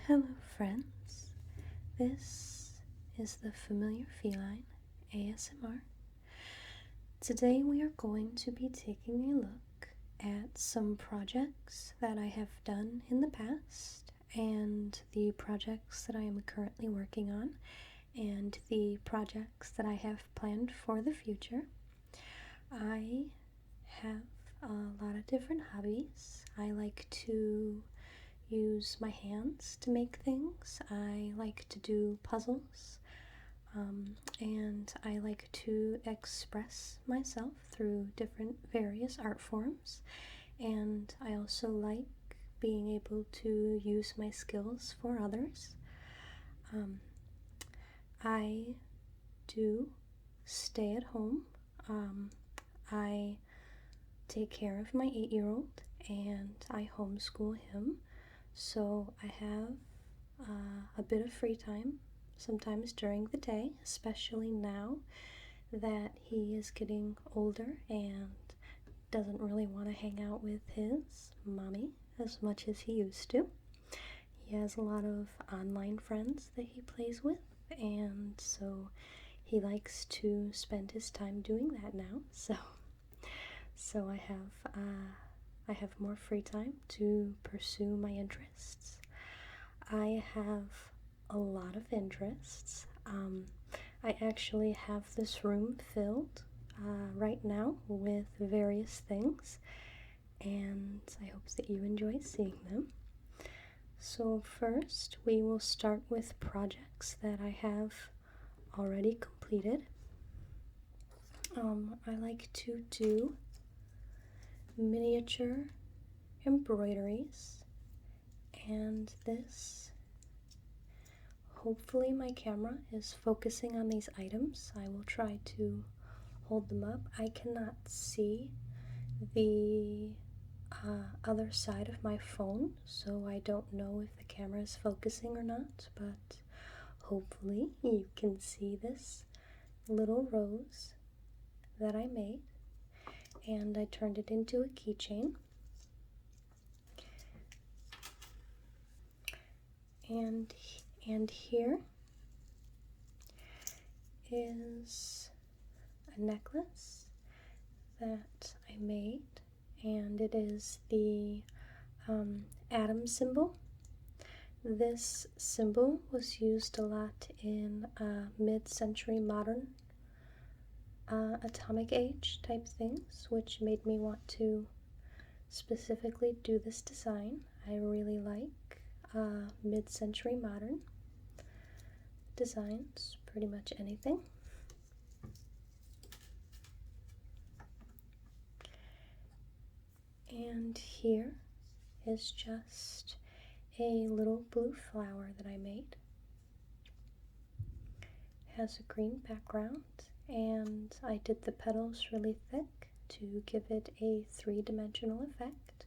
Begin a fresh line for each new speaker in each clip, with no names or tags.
Hello, friends. This is the Familiar Feline ASMR. Today we are going to be taking a look at some projects that I have done in the past and the projects that I am currently working on and the projects that I have planned for the future. I have a lot of different hobbies. I like to use my hands to make things. I like to do puzzles, and I like to express myself through different various art forms. And I also like being able to use my skills for others. I do stay at home. I take care of my 8-year-old and I homeschool him. So I have a bit of free time sometimes during the day, especially now that he is getting older and doesn't really want to hang out with his mommy as much as he used to. He has a lot of online friends that he plays with, and so he likes to spend his time doing that now. So I have more free time to pursue my interests. I have a lot of interests. I actually have this room filled right now with various things, and I hope that you enjoy seeing them. So first, we will start with projects that I have already completed. I like to do miniature embroideries, and this, hopefully my camera is focusing on these items. I will try to hold them up. I cannot see the other side of my phone, so I don't know if the camera is focusing or not, but hopefully you can see this little rose that I made, and I turned it into a keychain. And here is a necklace that I made, and it is the atom symbol. This symbol was used a lot in mid-century modern atomic age type things, which made me want to specifically do this design. I really like mid-century modern designs, pretty much anything. And here is just a little blue flower that I made. It has a green background, and I did the petals really thick to give it a three-dimensional effect.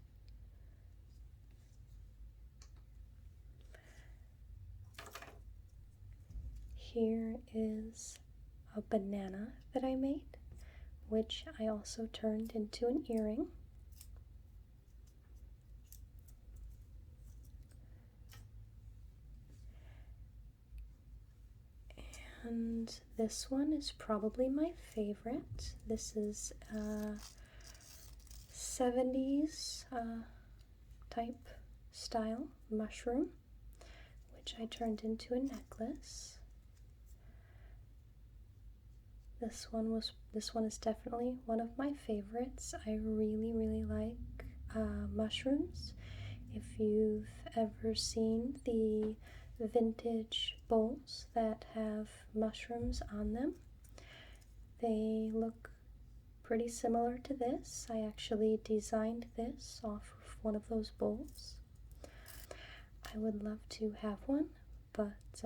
Here is a banana that I made, which I also turned into an earring. And this one is probably my favorite. This is a 70s type style mushroom, which I turned into a necklace. This one is definitely one of my favorites. I really like mushrooms. If you've ever seen the vintage bowls that have mushrooms on them, they look pretty similar to this. I actually designed this off of one of those bowls. I would love to have one, but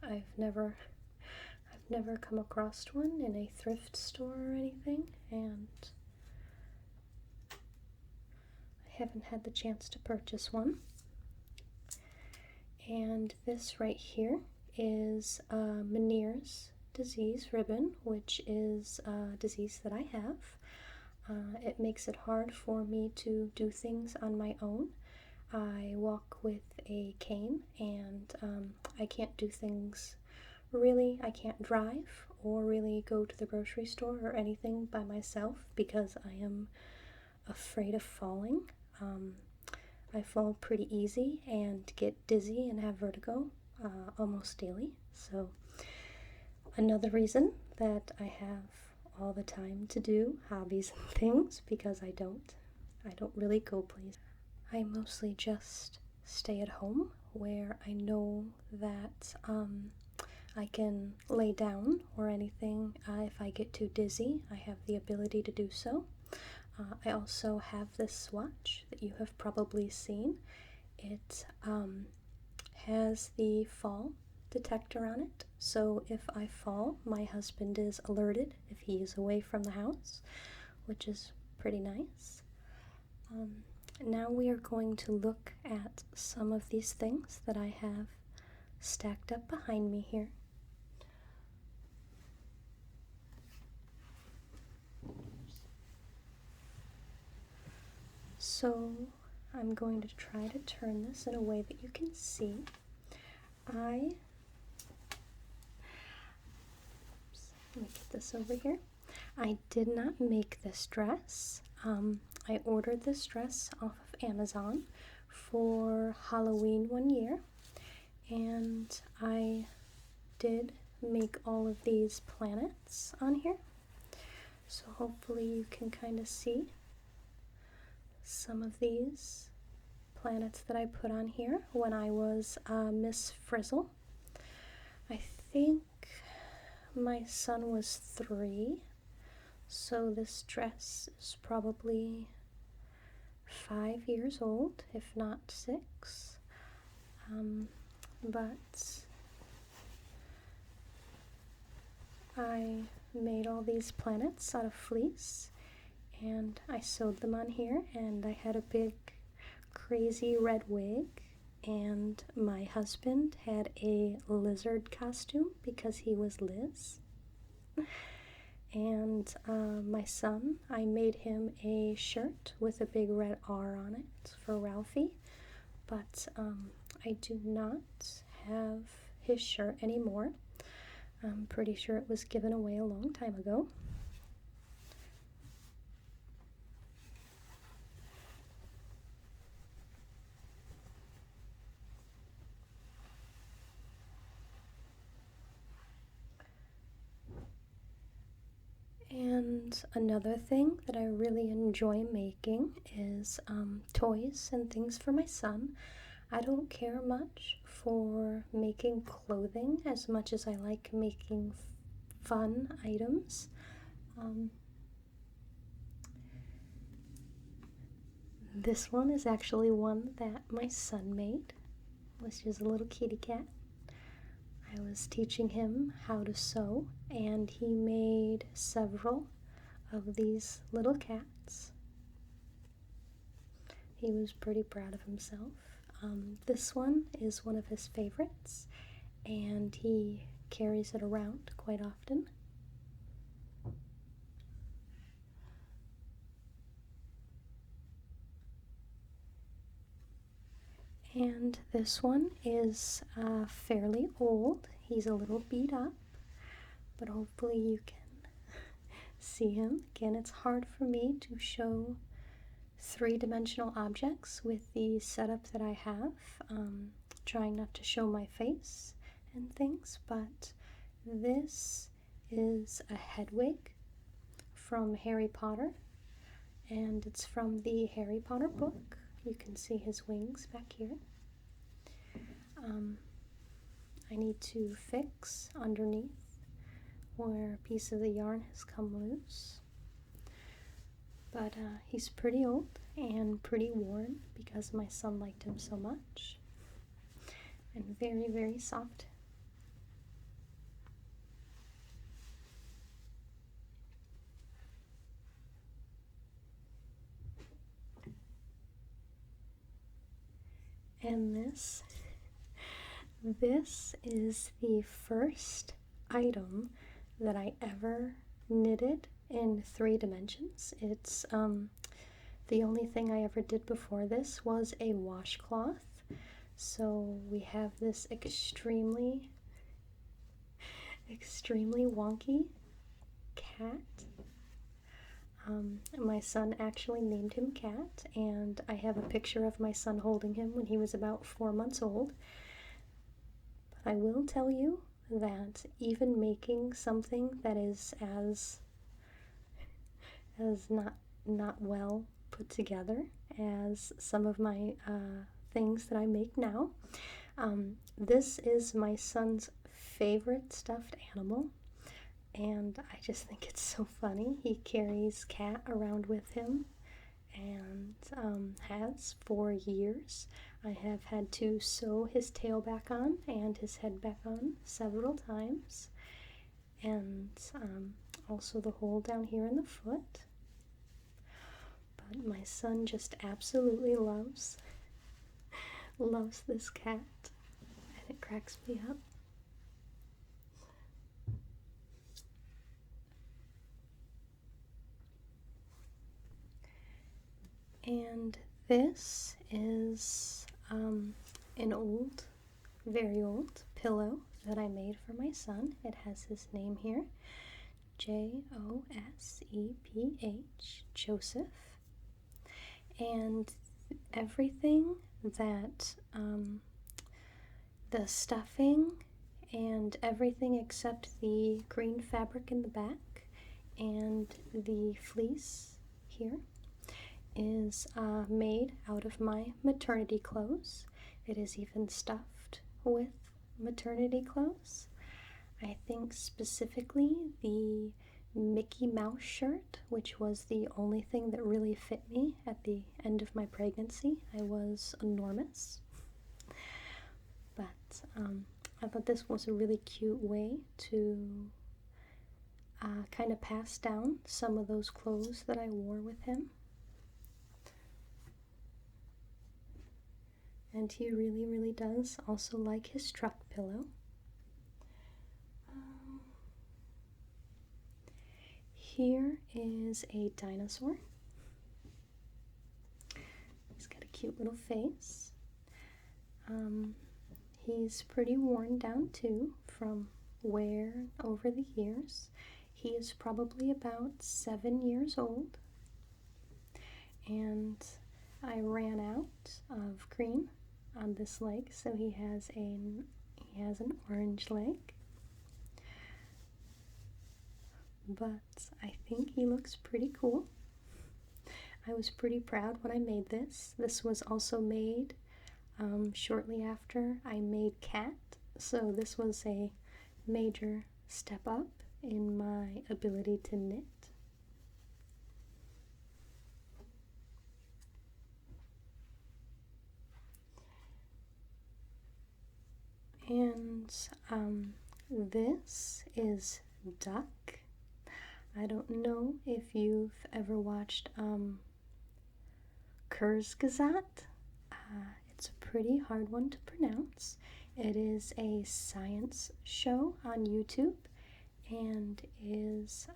I've never come across one in a thrift store or anything, and I haven't had the chance to purchase one. And this right here is Meniere's disease ribbon, which is a disease that I have. It makes it hard for me to do things on my own. I walk with a cane, and I can't do things really. I can't drive or really go to the grocery store or anything by myself because I am afraid of falling. I fall pretty easy and get dizzy and have vertigo almost daily. So, another reason that I have all the time to do hobbies and things because I don't really go places. I mostly just stay at home where I know that I can lay down or anything. If I get too dizzy, I have the ability to do so. I also have this watch that you have probably seen. It has the fall detector on it, so if I fall, my husband is alerted if he is away from the house, which is pretty nice. Now we are going to look at some of these things that I have stacked up behind me here. So I'm going to try to turn this in a way that you can see. Let me get this over here. I did not make this dress. I ordered this dress off of Amazon for Halloween one year, and I did make all of these planets on here. So hopefully you can kind of see some of these planets that I put on here when I was Miss Frizzle. I think my son was 3, so this dress is probably 5 years old, if not 6. But I made all these planets out of fleece, and I sewed them on here, and I had a big crazy red wig, and my husband had a lizard costume because he was Liz. And my son, I made him a shirt with a big red R on it for Ralphie, but I do not have his shirt anymore. I'm pretty sure it was given away a long time ago. And another thing that I really enjoy making is toys and things for my son. I don't care much for making clothing as much as I like making fun items. This one is actually one that my son made, which is a little kitty cat. I was teaching him how to sew, and he made several of these little cats. He was pretty proud of himself. This one is one of his favorites, and he carries it around quite often. And this one is fairly old. He's a little beat up, but hopefully you can see him. Again, it's hard for me to show three-dimensional objects with the setup that I have, trying not to show my face and things, but this is a head wig from Harry Potter, and it's from the Harry Potter book. You can see his wings back here. I need to fix underneath where a piece of the yarn has come loose. But he's pretty old and pretty worn because my son liked him so much. And very, very soft. And this is the first item that I ever knitted in 3 dimensions. It's The only thing I ever did before this was a washcloth. So we have this extremely wonky cat. My son actually named him Cat, and I have a picture of my son holding him when he was about 4 months old. But I will tell you that even making something that is as not well put together as some of my things that I make now, this is my son's favorite stuffed animal, and I just think it's so funny. He carries Cat around with him and has for years. I have had to sew his tail back on and his head back on several times, and also the hole down here in the foot. But my son just absolutely loves this cat, and it cracks me up. And this is an old, very old pillow that I made for my son. It has his name here, Joseph, Joseph. And everything that the stuffing and everything except the green fabric in the back and the fleece here is made out of my maternity clothes. It is even stuffed with maternity clothes. I think specifically the Mickey Mouse shirt, which was the only thing that really fit me at the end of my pregnancy. I was enormous. But I thought this was a really cute way to kind of pass down some of those clothes that I wore with him. And he really, really does also like his truck pillow. Here is a dinosaur. He's got a cute little face. He's pretty worn down too from wear over the years. He is probably about 7 years old. And I ran out of green on this leg, so he has an orange leg. But I think he looks pretty cool. I was pretty proud when I made this. This was also made shortly after I made Cat, so this was a major step up in my ability to knit. And this is Duck. I don't know if you've ever watched Kurzgesagt. It's a pretty hard one to pronounce. It is a science show on YouTube and is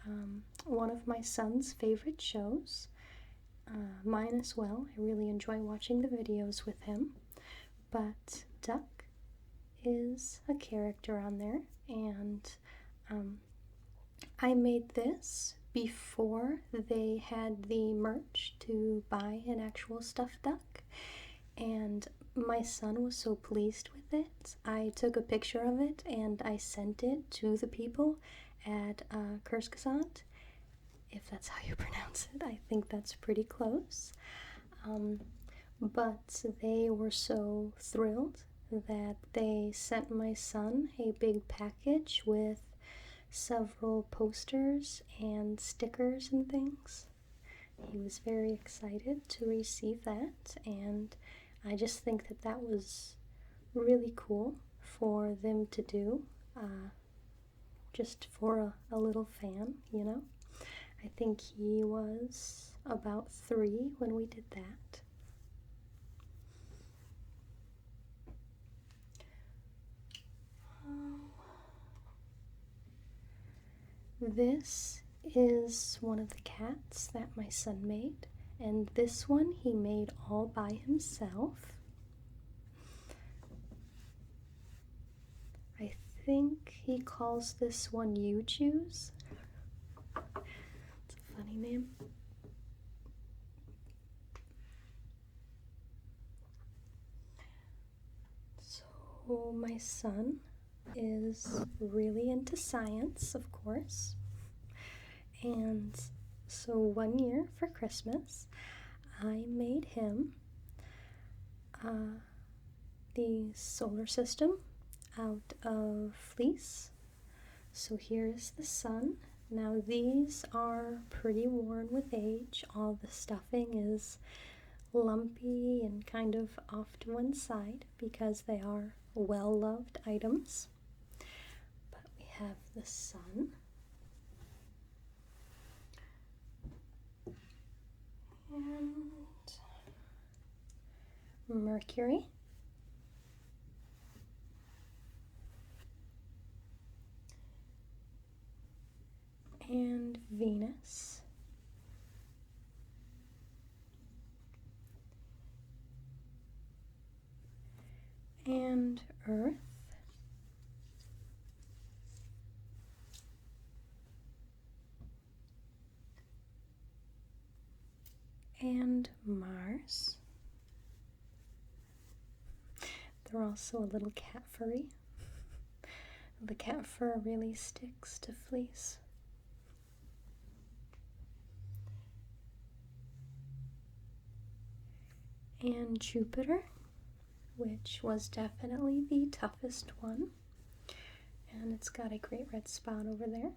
one of my son's favorite shows. Mine as well. I really enjoy watching the videos with him. But Duck is a character on there, and I made this before they had the merch to buy an actual stuffed duck, and my son was so pleased with it. I took a picture of it and I sent it to the people at Kurzgesagt, if that's how you pronounce it. I think that's pretty close. But they were so thrilled that they sent my son a big package with several posters and stickers and things. He was very excited to receive that, and I just think that that was really cool for them to do, just for a little fan, you know. I think he was about 3 when we did that. This is one of the cats that my son made, and this one he made all by himself. I think he calls this one You Choose. It's a funny name. So my son is really into science, of course, and so one year for Christmas I made him the solar system out of fleece. So here's the sun. Now these are pretty worn with age. All the stuffing is lumpy and kind of off to one side because they are well-loved items. But we have the sun. And Mercury. And Venus. And Earth. And Mars. They're also a little cat furry. The cat fur really sticks to fleece. And Jupiter, which was definitely the toughest one. And it's got a great red spot over there.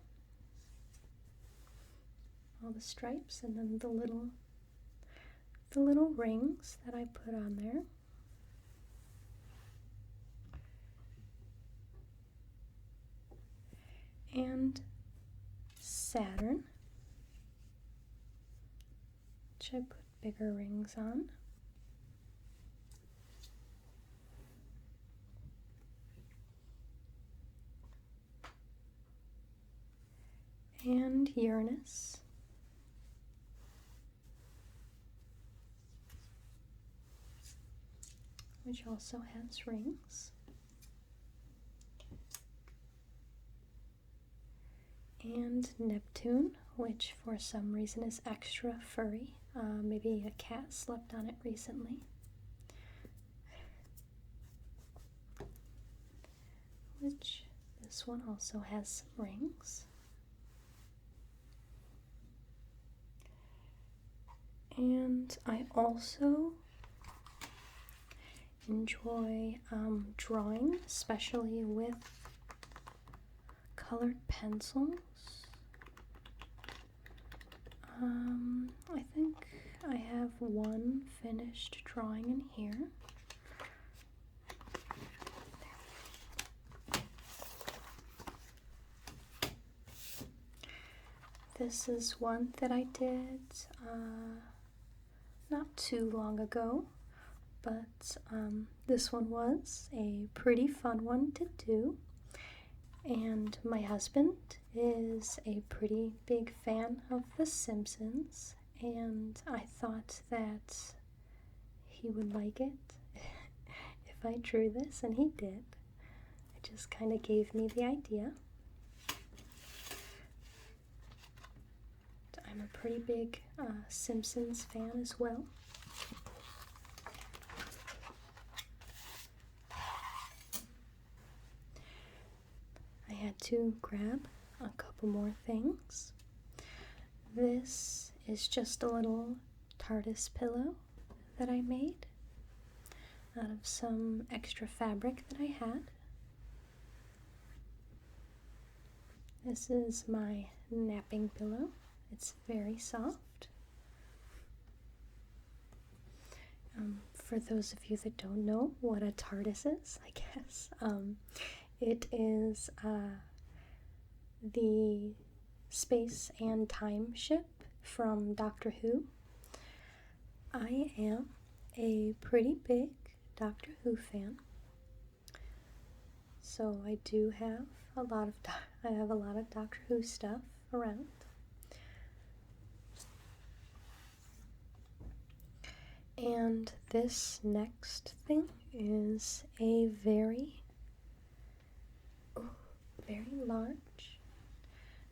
All the stripes and then the little rings that I put on there. And Saturn, which I put bigger rings on. And Uranus. Which also has rings. And Neptune, which for some reason is extra furry. Maybe a cat slept on it recently. Which this one also has some rings. And I also enjoy drawing, especially with colored pencils. I think I have one finished drawing in here. This is one that I did not too long ago, but this one was a pretty fun one to do. And my husband is a pretty big fan of The Simpsons, and I thought that he would like it if I drew this, and he did. It just kind of gave me the idea. I'm a pretty big Simpsons fan as well. I had to grab a couple more things. This is just a little TARDIS pillow that I made out of some extra fabric that I had. This is my napping pillow. It's very soft. For those of you that don't know what a TARDIS is, I guess, it is the space and time ship from Doctor Who. I am a pretty big Doctor Who fan, so I do have a lot of Doctor Who stuff around. And this next thing is a very large,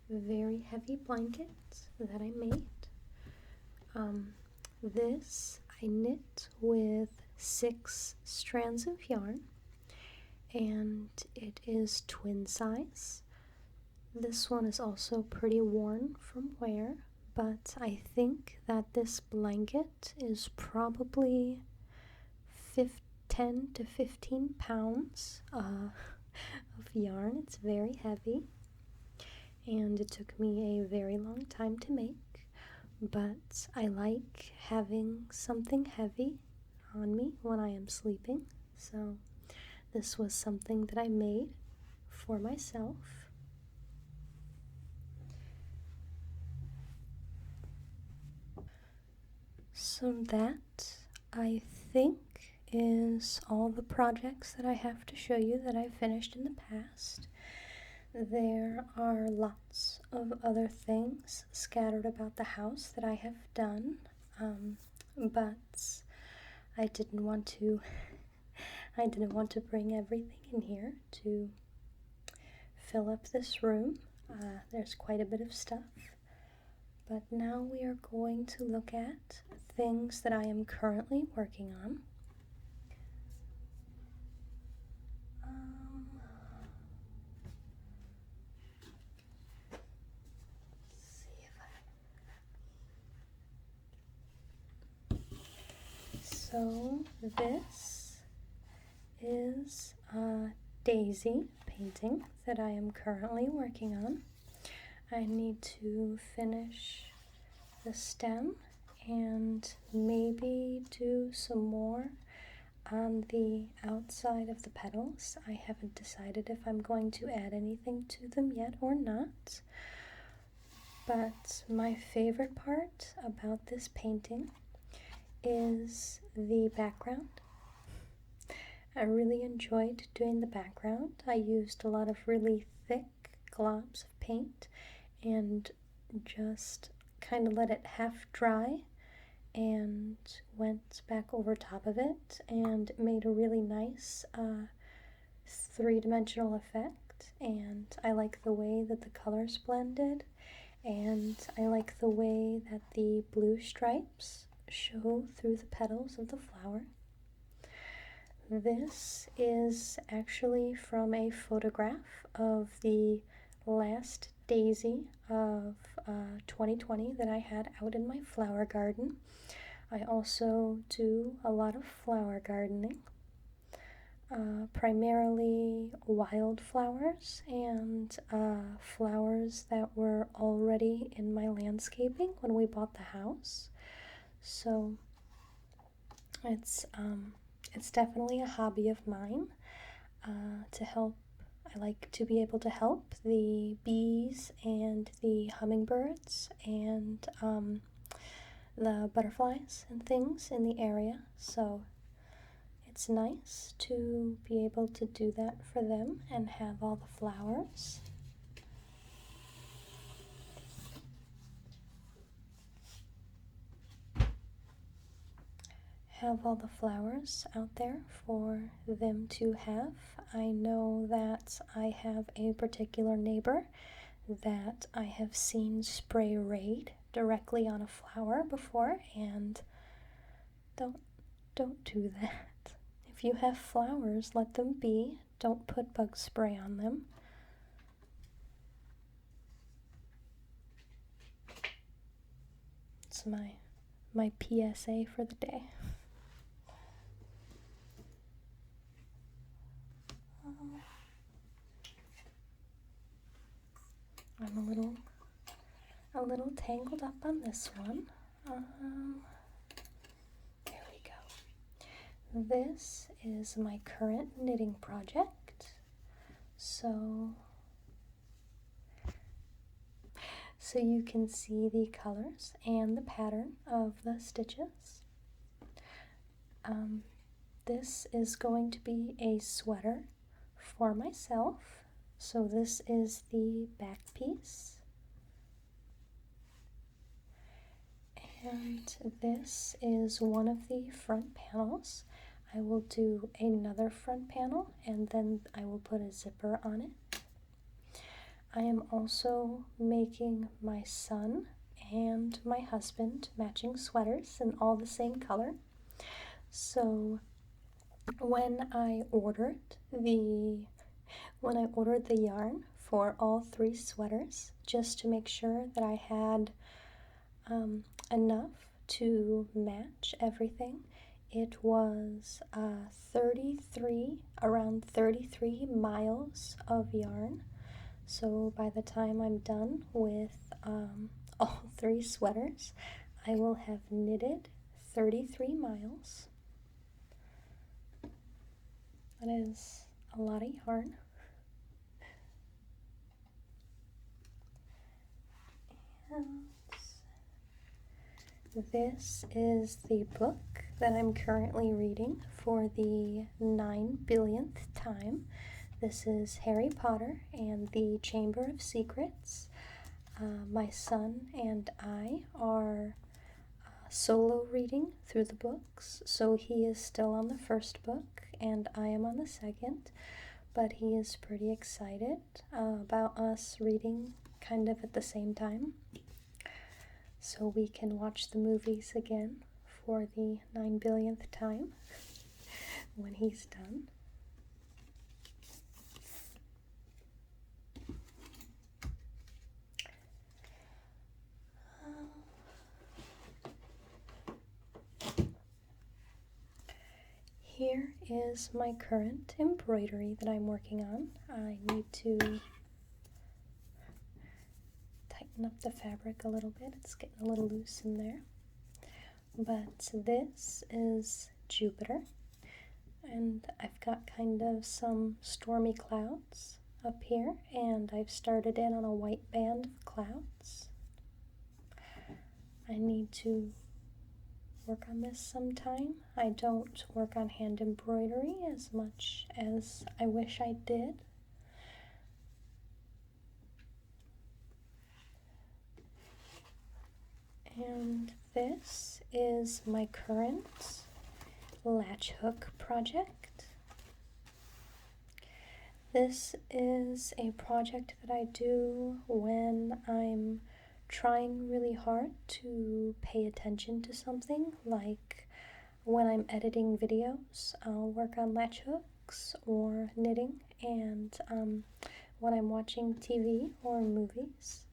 very heavy blanket that I made. This I knit with 6 strands of yarn, and it is twin size. This one is also pretty worn from wear, but I think that this blanket is probably 10 to 15 pounds of yarn. It's very heavy, and it took me a very long time to make, but I like having something heavy on me when I am sleeping, so this was something that I made for myself. So that, I think, is all the projects that I have to show you that I've finished in the past. There are lots of other things scattered about the house that I have done, but I didn't want to bring everything in here to fill up this room. There's quite a bit of stuff. But now we are going to look at things that I am currently working on. So this is a daisy painting that I am currently working on. I need to finish the stem and maybe do some more on the outside of the petals. I haven't decided if I'm going to add anything to them yet or not. But my favorite part about this painting is the background. I really enjoyed doing the background. I used a lot of really thick globs of paint and just kind of let it half dry and went back over top of it and made a really nice three-dimensional effect. And I like the way that the colors blended, and I like the way that the blue stripes show through the petals of the flower. This is actually from a photograph of the last daisy of 2020 that I had out in my flower garden. I also do a lot of flower gardening, primarily wildflowers and flowers that were already in my landscaping when we bought the house. So it's definitely a hobby of mine to help. I like to be able to help the bees and the hummingbirds and the butterflies and things in the area. So it's nice to be able to do that for them and have all the flowers. Have all the flowers out there for them to have. I know that I have a particular neighbor that I have seen spray Raid directly on a flower before, and don't do that. If you have flowers, let them be. Don't put bug spray on them. It's my PSA for the day. I'm a little tangled up on this one. There we go. This is my current knitting project. So you can see the colors and the pattern of the stitches. This is going to be a sweater for myself. So this is the back piece. And this is one of the front panels. I will do another front panel and then I will put a zipper on it. I am also making my son and my husband matching sweaters in all the same color. So when I ordered the yarn for all 3 sweaters, just to make sure that I had enough to match everything, it was around 33 miles of yarn. So by the time I'm done with all 3 sweaters, I will have knitted 33 miles. That is a lot of yarn. And this is the book that I'm currently reading for the 9 billionth time. This is Harry Potter and the Chamber of Secrets. My son and I are solo reading through the books, so he is still on the first book and I am on the second, but he is pretty excited about us reading kind of at the same time, so we can watch the movies again for the 9 billionth time when he's done. Here is my current embroidery that I'm working on. I need to tighten up the fabric a little bit. It's getting a little loose in there. But this is Jupiter, and I've got kind of some stormy clouds up here, and I've started in on a white band of clouds. I need to work on this sometime. I don't work on hand embroidery as much as I wish I did. And this is my current latch hook project. This is a project that I do when I'm trying really hard to pay attention to something, like when I'm editing videos, I'll work on latch hooks or knitting, and when I'm watching TV or movies.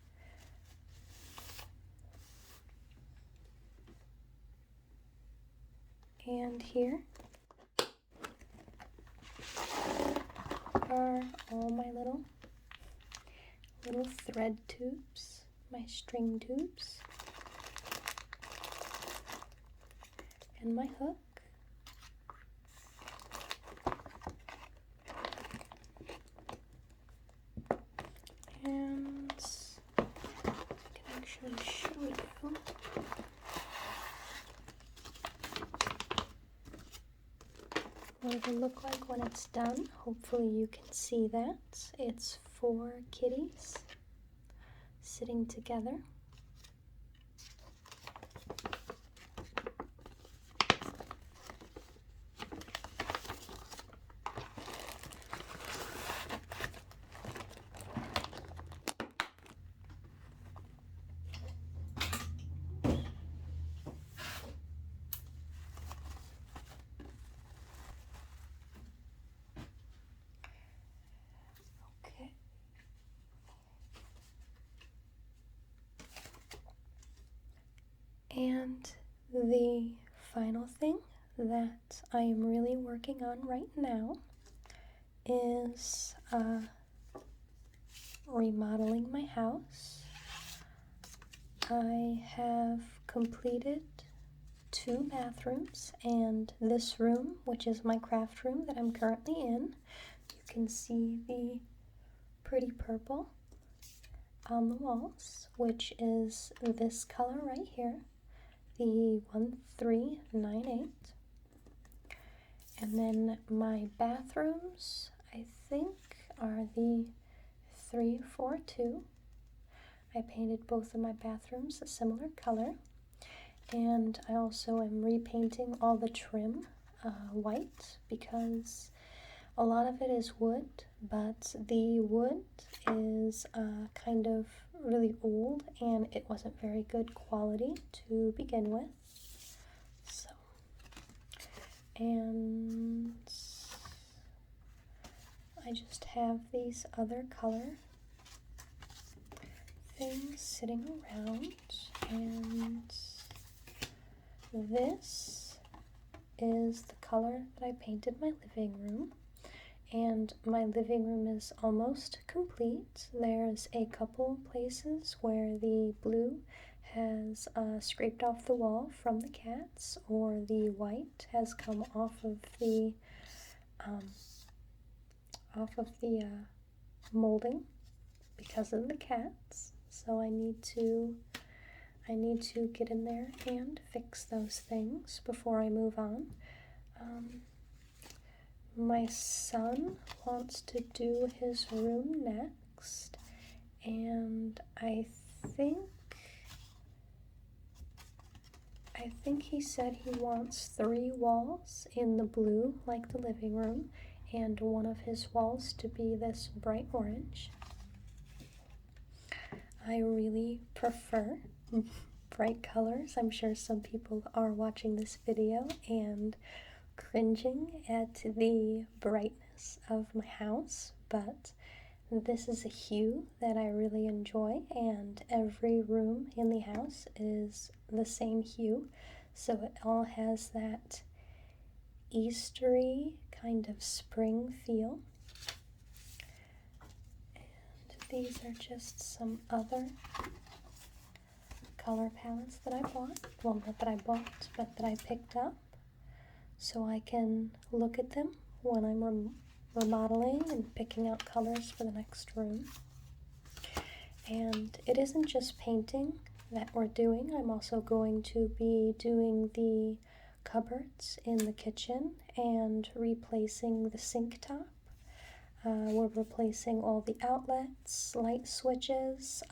And here are all my little thread tubes, my string tubes, and my hook. And I can actually show you what it will look like when it's done. Hopefully you can see that. It's 4 kitties sitting together. Okay. And the final thing that I am really working on right now is remodeling my house. I have completed 2 bathrooms and this room, which is my craft room that I'm currently in. You can see the pretty purple on the walls, which is this color right here, the 1398. And then my bathrooms, I think, are the 342. I painted both of my bathrooms a similar color. And I also am repainting all the trim white because a lot of it is wood, but the wood is kind of really old and it wasn't very good quality to begin with. So, and I just have these other color things sitting around, and this is the color that I painted my living room. And my living room is almost complete. There's a couple places where the blue has scraped off the wall from the cats, or the white has come off of the molding because of the cats. So I need to get in there and fix those things before I move on. My son wants to do his room next, and I think he said he wants 3 walls in the blue like the living room, and one of his walls to be this bright orange. I really prefer bright colors. I'm sure some people are watching this video and cringing at the brightness of my house, but this is a hue that I really enjoy, and every room in the house is the same hue, so it all has that Eastery kind of spring feel. And these are just some other color palettes that I bought. Well, not that I bought, but that I picked up, so I can look at them when I'm remodeling and picking out colors for the next room. And it isn't just painting that we're doing. I'm also going to be doing the cupboards in the kitchen and replacing the sink top. We're replacing all the outlets, light switches,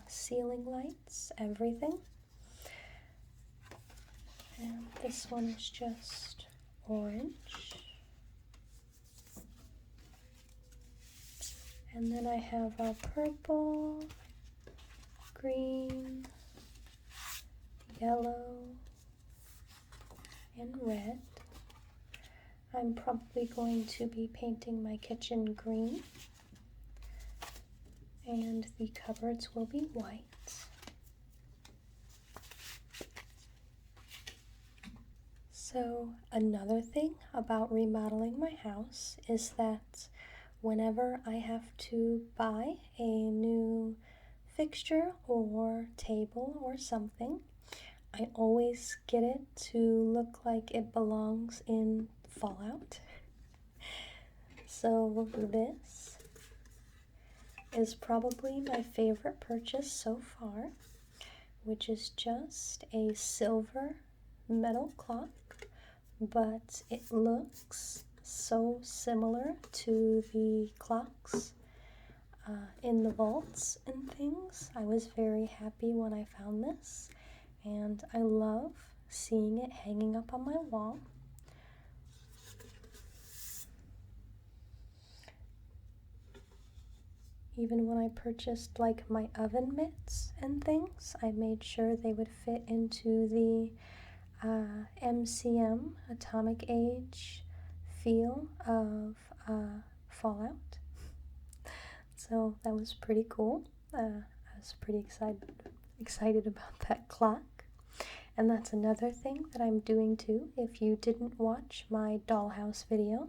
ceiling lights, everything. And this one is just orange. And then I have a purple, green, yellow, and red. I'm probably going to be painting my kitchen green, and the cupboards will be white. So another thing about remodeling my house is that whenever I have to buy a new fixture or table or something, I always get it to look like it belongs in Fallout. So this is probably my favorite purchase so far, which is just a silver metal clock, but it looks so similar to the clocks in the vaults and things. I was very happy when I found this, and I love seeing it hanging up on my wall. Even when I purchased like my oven mitts and things, I made sure they would fit into the MCM Atomic Age feel of Fallout. So that was pretty cool. I was pretty excited about that clock. And that's another thing that I'm doing too. If you didn't watch my dollhouse video,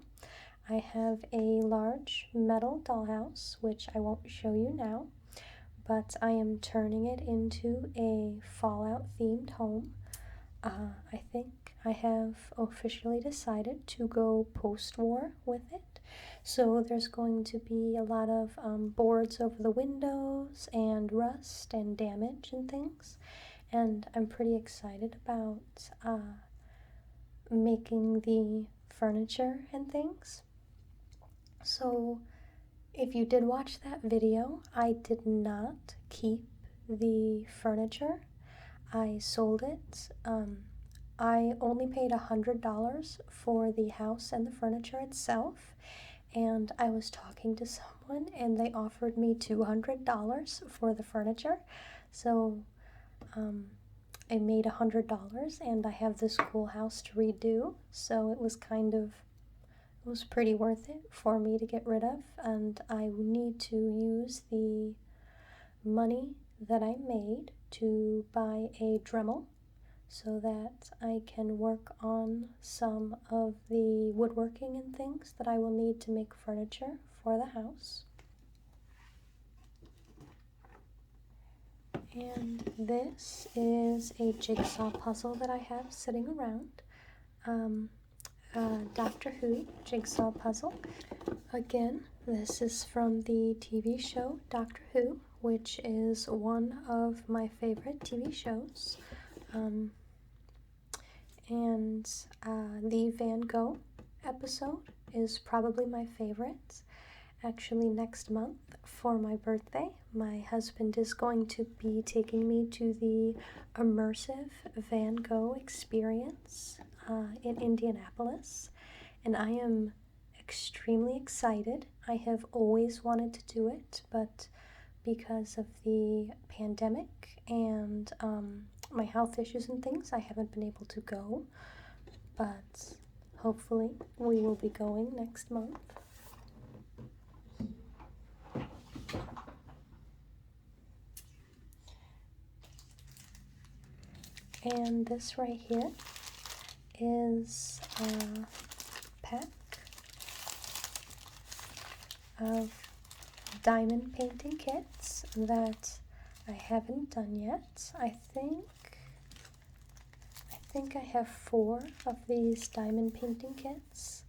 I have a large metal dollhouse, which I won't show you now, but I am turning it into a Fallout themed home. I think I have officially decided to go post-war with it. So there's going to be a lot of boards over the windows and rust and damage and things. And I'm pretty excited about making the furniture and things. So if you did watch that video, I did not keep the furniture. I sold it. I only paid $100 for the house and the furniture itself, and I was talking to someone and they offered me $200 for the furniture. So I made $100 and I have this cool house to redo. So it was it was pretty worth it for me to get rid of, and I need to use the money that I made to buy a Dremel so that I can work on some of the woodworking and things that I will need to make furniture for the house. And this is a jigsaw puzzle that I have sitting around. Doctor Who jigsaw puzzle. Again, this is from the TV show Doctor Who, which is one of my favorite TV shows. And the Van Gogh episode is probably my favorite. Actually, next month for my birthday, my husband is going to be taking me to the immersive Van Gogh experience in Indianapolis, and I am extremely excited. I have always wanted to do it, but because of the pandemic and my health issues and things, I haven't been able to go, but hopefully we will be going next month. And this right here is a pack of diamond painting kits that I haven't done yet. I think I have 4 of these diamond painting kits.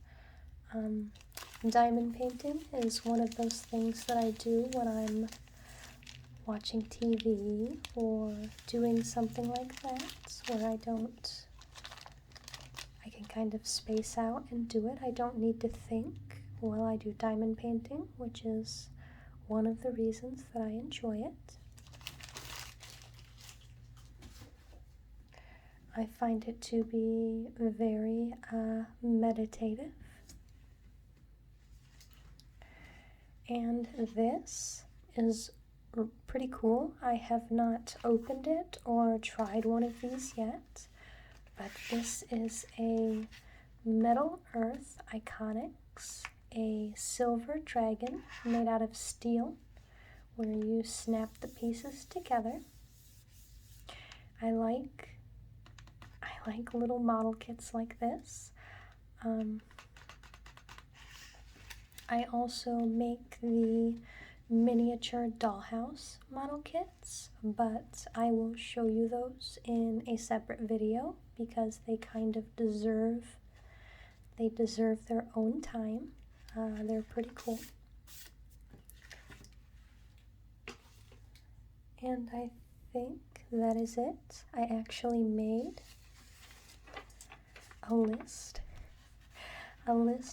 Diamond painting is one of those things that I do when I'm watching TV or doing something like that, where I can kind of space out and do it. I don't need to think while I do diamond painting, which is one of the reasons that I enjoy it. I find it to be very meditative. And this is pretty cool. I have not opened it or tried one of these yet, but this is a Metal Earth Iconics, a silver dragon made out of steel, where you snap the pieces together. I like little model kits like this. I also make the miniature dollhouse model kits, but I will show you those in a separate video because they kind of deserve their own time. They're pretty cool. And I think that is it. I actually made a list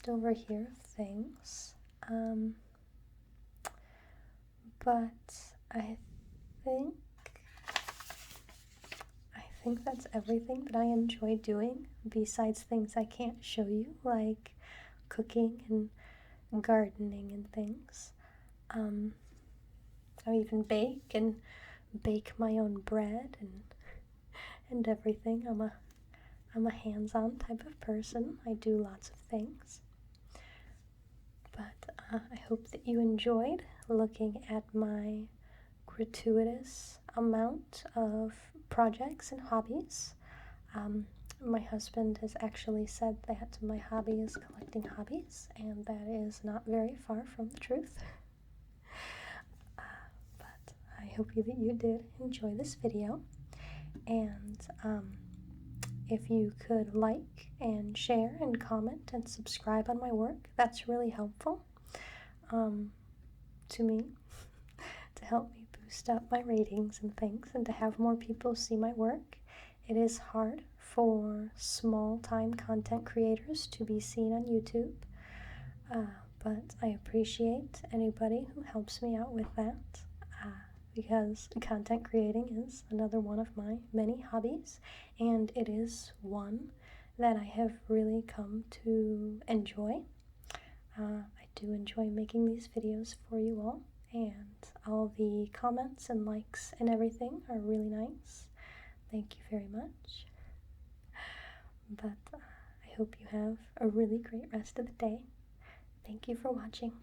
over here of things. But I think that's everything that I enjoy doing, besides things I can't show you, like cooking and gardening and things. I even bake my own bread and everything. I'm a hands-on type of person. I do lots of things. But I hope that you enjoyed looking at my gratuitous amount of projects and hobbies. My husband has actually said that my hobby is collecting hobbies, and that is not very far from the truth. But I hope that you did enjoy this video, and if you could like and share and comment and subscribe on my work, that's really helpful to me to help me boost up my ratings and things and to have more people see my work. It is hard for small-time content creators to be seen on YouTube, but I appreciate anybody who helps me out with that. because content creating is another one of my many hobbies, and it is one that I have really come to enjoy. I do enjoy making these videos for you all, and all the comments and likes and everything are really nice. Thank you very much. But I hope you have a really great rest of the day. Thank you for watching.